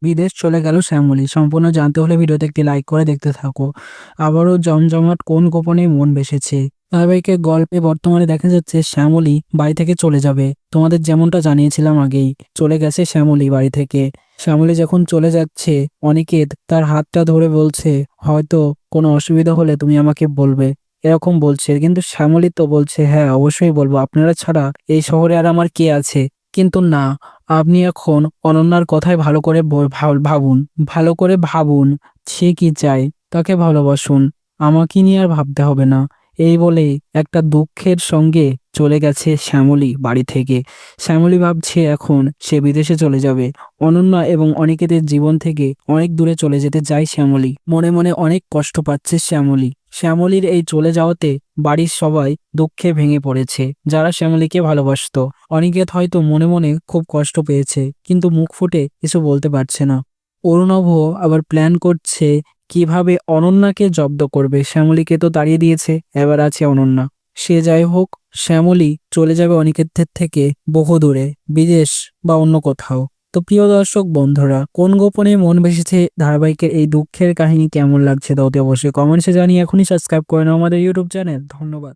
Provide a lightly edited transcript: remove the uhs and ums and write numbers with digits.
বিদেশ চলে গেল শ্যামলী। সম্পূর্ণ জানতে হলে ভিডিওতে একটি লাইক করে দেখতে থাকো। আবারও জমজমাট কোন গোপনে মন বেসেছে। ধারাবাহিকের গল্পে বর্তমানে দেখা যাচ্ছে শ্যামলী বাড়ি থেকে চলে যাবে। তোমাদের যেমনটা জানিয়েছিলাম আগেই, চলে গেছে শ্যামলী বাড়ি থেকে। শ্যামলী যখন চলে যাচ্ছে, অনিকেত তার হাতটা ধরে বলছে, হয়তো কোনো অসুবিধা হলে তুমি আমাকে বলবে, এরকম বলছে। কিন্তু শ্যামলী তো বলছে, হ্যাঁ অবশ্যই বলবো, আপনারা ছাড়া এই শহরে আর আমার কে আছে। কিন্তু না, আপনি এখন অনন্যার কথাই ভালো করে ভাবুন, ভালো করে ভাবুন। সে কি চায়, তাকে ভালোবাসুন, আমাকে নিয়ে আর ভাবতে হবে না। এই বলে একটা দুঃখের সঙ্গে চলে গেছে শ্যামলী বাড়ি থেকে। শ্যামলী ভাবছে এখন সে বিদেশে চলে যাবে। অনন্যা এবং অনিকেতের জীবন থেকে অনেক দূরে চলে যেতে চায় শ্যামলী। মনে মনে অনেক কষ্ট পাচ্ছে শ্যামলী। শ্যামলীর এই চলে যাওয়াতে বাড়ির সবাই দুঃখে ভেঙে পড়েছে, যারা শ্যামলীকে ভালোবাসতো। অনিকেত হয়তো মনে মনে খুব কষ্ট পেয়েছে, কিন্তু মুখ ফুটে কিছু বলতে পারছে না। অরুণভ আবার প্ল্যান করছে কিভাবে অনন্যাকে জব্দ করবে। শ্যামলীকে তো তাড়িয়ে দিয়েছে, এবার আছে অনন্যা। সে যাই হোক, শ্যামলী চলে যাবে অনিকেতের থেকে বহু দূরে, বিদেশ বা অন্য কোথাও। তো প্রিয় দর্শক বন্ধুরা, কোন গোপনে মন বেসেছে ধারাবাহিকের এই দুঃখের কাহিনী কেমন লাগছে তা অতি অবশ্যই কমেন্টসে জানিয়ে এখনই সাবস্ক্রাইব করে নাও আমাদের ইউটিউব চ্যানেল। ধন্যবাদ।